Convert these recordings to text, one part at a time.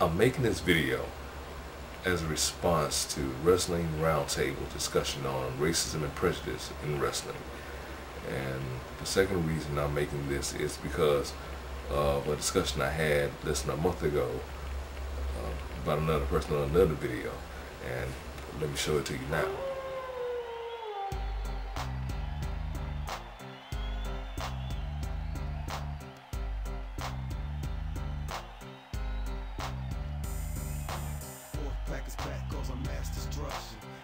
I'm making this video as a response to Wrestling Roundtable discussion on racism and prejudice in wrestling. And the second reason I'm making this is because of a discussion I had less than a month ago about another person on another video. And let me show it to you now.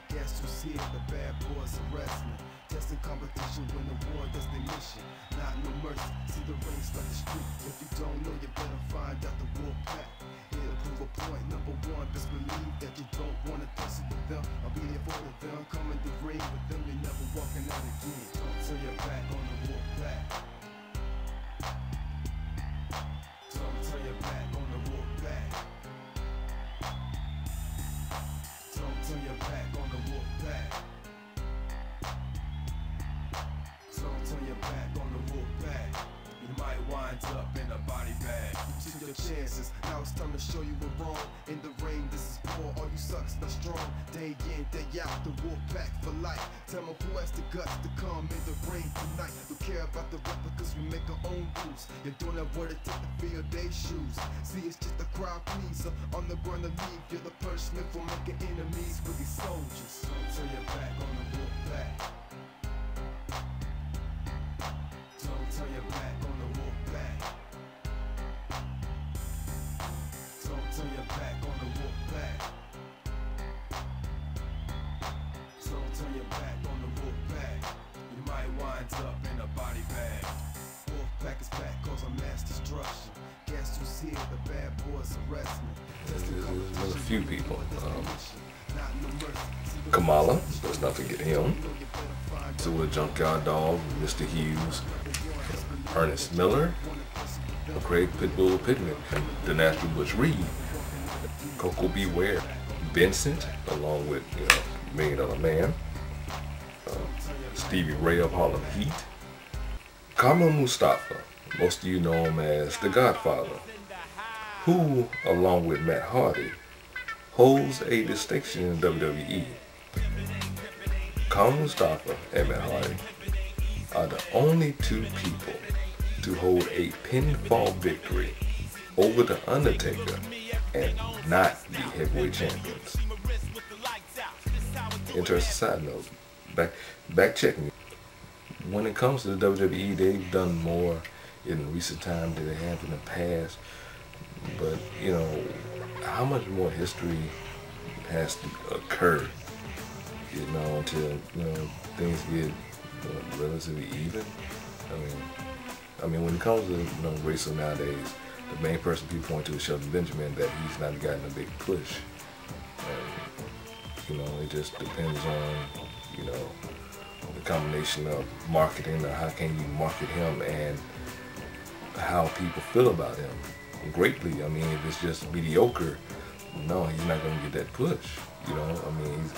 Guess who's here? The bad boys are wrestling. Testing competition when the war does their mission. Not no mercy. See the ring start the street. If you don't know, you better find out the wolf pack. It'll prove a point. Number one, best believe that you don't want to tussle with them. I'll be there for them. Come in the ring with them. You're never walking out again. Don't turn your back on the wolf pack. Don't turn your back on the wolf pack. Don't turn your back on the wolf pack. Don't turn your back on the wolf pack. You might wind up in a body bag. You took your chances, now it's time to show you we're wrong. In the ring, this is war, all you sucks not strong. Day in, day out, the wolf pack for life. Tell me who has the guts to come in the ring tonight. We care about the replicas, we make our own rules. You're doing that what it takes to fill their shoes. See, it's just a crowd pleaser. On the ground to leave, you're the punishment for making enemies with these soldiers. Don't turn your back on the wolf pack. Don't turn your back on the wolf pack. Don't turn your back on the wolf pack. Don't turn your back on the wolf pack. You might wind up in a body bag. Wolf pack is back cause of mass destruction. Guess who's here? The bad boys are wrestling. There's a few people. Kamala, let's not forget him. Zula Junkyard Dog, Mr. Hughes, Ernest Miller, Craig Pitbull Pittman, the Natural Butch Reed, Coco Beware, Vincent, along with $1 Million Man, Stevie Ray of Harlem Heat, Kamala Mustafa, most of you know him as the Godfather, who, along with Matt Hardy, holds a distinction in WWE. Kamala Mustafa and Matt Hardy are the only two people to hold a pinfall victory over The Undertaker and not be heavyweight champions. Interesting side note, back checking. When it comes to the WWE, they've done more in recent time than they have in the past. But how much more history has to occur, until things get relatively even. I mean, when it comes to racism nowadays, the main person people point to is Shelton Benjamin, that he's not gotten a big push. And it just depends on the combination of marketing, or how can you market him, and how people feel about him. Greatly. I mean, if it's just mediocre, no, he's not going to get that push.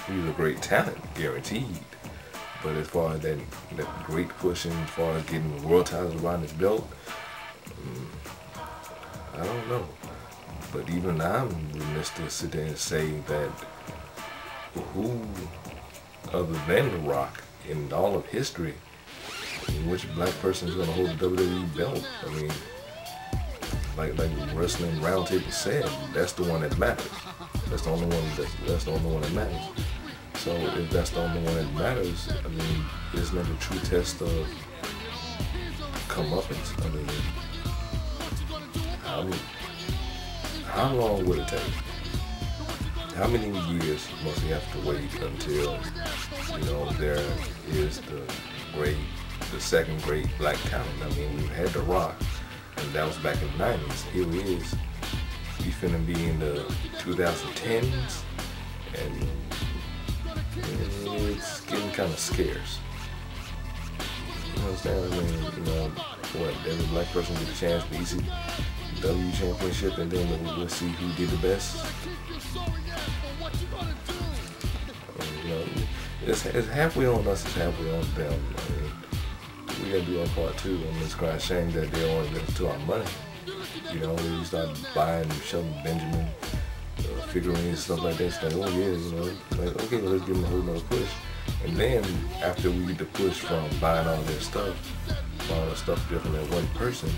He's a great talent, guaranteed. But as far as that great push, and as far as getting world titles around his belt, I don't know. But even I'm remiss to sit there and say that who, other than The Rock, in all of history, which black person is going to hold the WWE belt? I mean, like Wrestling Roundtable said, that's the one that matters. That's the only one. That's the only one that matters. So if that's the only one that matters, I mean, isn't that a true test of comeuppance? I mean, how long would it take? How many years must we have to wait until there is the second great black talent? I mean, we've had The Rock, and that was back in the 90s. Here he is. He's finna be in the 2010s, and it's getting kind of scarce. You understand? I mean, every black person get a chance to ECW championship, and then we'll see who did the best. It's halfway on us, it's halfway on them. I mean, we gotta do our part too, and it's quite a shame that they only listen to our money. You know, when you start buying Shelton Benjamin figurines and stuff like that, it's like, oh yeah, you know, like, okay, well, let's give them a whole nother push. And then after we get the push from buying all their stuff, all the stuff different than one person,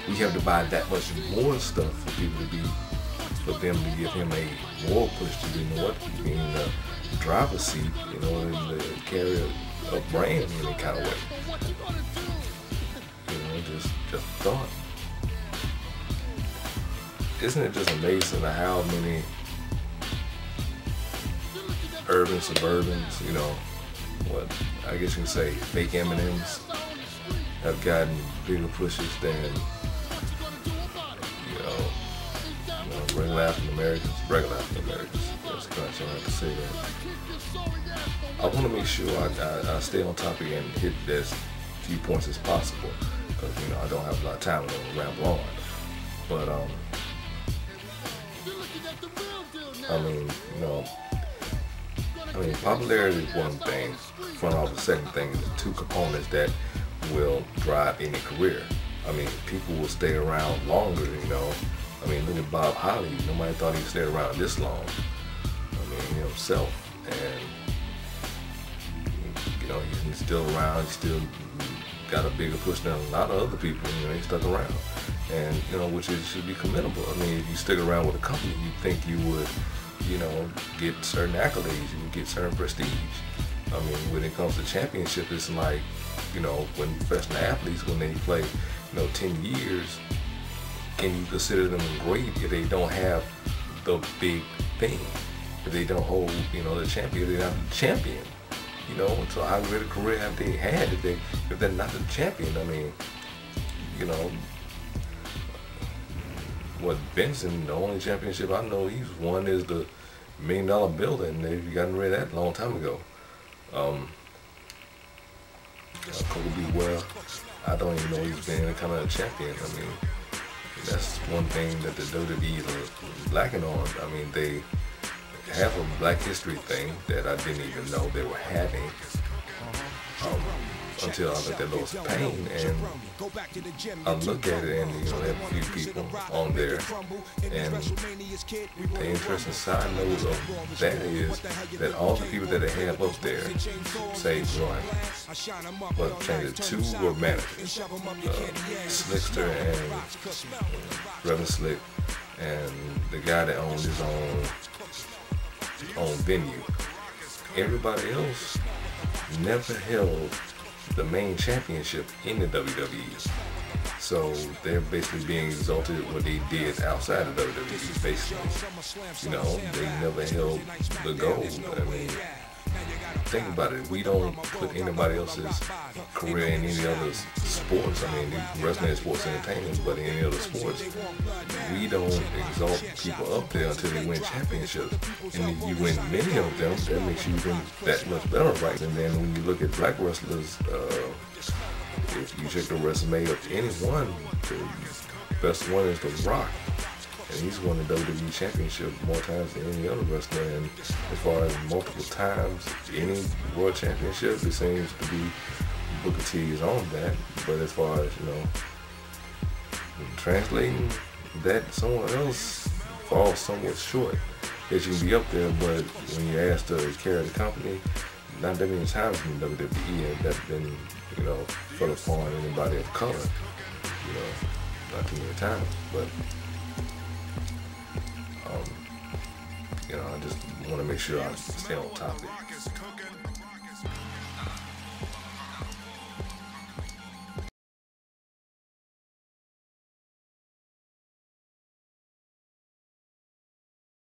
we have to buy that much more stuff for people to be, for them to give him a more push to, you know what, be in the driver's seat in order to carry a brand in any kind of way. You know, just thought. Isn't it just amazing how many urban suburbans, you know, what I guess you can say fake M&Ms have gotten bigger pushes than, you know, regular African Americans. That's kind of I have to say that. I want to make sure I stay on topic and hit as few points as possible, because, you know, I don't have a lot of time. I don't ramble on. But I mean, you know, popularity is one thing. Front office, second thing is the two components that will drive any career. I mean, people will stay around longer, you know. I mean, look at Bob Holly. Nobody thought he'd stay around this long. I mean, himself. And, you know, he's still around. He's still got a bigger push than a lot of other people. You know, he stuck around. And, you know, which should be commendable. I mean, if you stick around with a company, you think you would, you know, get certain accolades, you would get certain prestige. I mean, when it comes to championship, it's like, you know, when professional athletes, when they play, you know, 10 years, can you consider them great if they don't have the big thing? If they don't hold, you know, the champion, they're not the champion. You know, so how great a career have they had if they're not the champion? I mean, you know, what Benson, the only championship I know he's won is the $1 million bill, and they've gotten rid of that a long time ago. Kobe, well, I don't even know he's been kind of a champion. I mean, that's one thing that the WWE is lacking on. I mean, they have a Black History thing that I didn't even know they were having until I looked at Lois Payne, and I look at it, and, you know, they have a few people on there, and the interesting side note of that is that all the people that they have up there, say one, but change it, two were managers, Slickster and Reverend Slick, and the guy that owns his own venue. Everybody else never held the main championship in the WWE. So they're basically being exalted what they did outside of WWE, basically. You know, they never held the gold. I mean, think about it. We don't put anybody else's career in any other sports. I mean, wrestling is sports entertainment, but in any other sports, we don't exalt people up there until they win championships. And if you win many of them, that makes you even that much better, right? And then when you look at black wrestlers, if you check the resume of anyone, the best one is The Rock. And he's won the WWE Championship more times than any other wrestler. And as far as multiple times, any World Championship, it seems to be Booker T is on that. But as far as, you know, translating that, someone else falls somewhat short. That you can be up there, but when you're asked to carry the company, not that many times in the WWE, and that's been, you know, put upon anybody of color. You know, not too many times, but you know, I just want to make sure I stay on topic.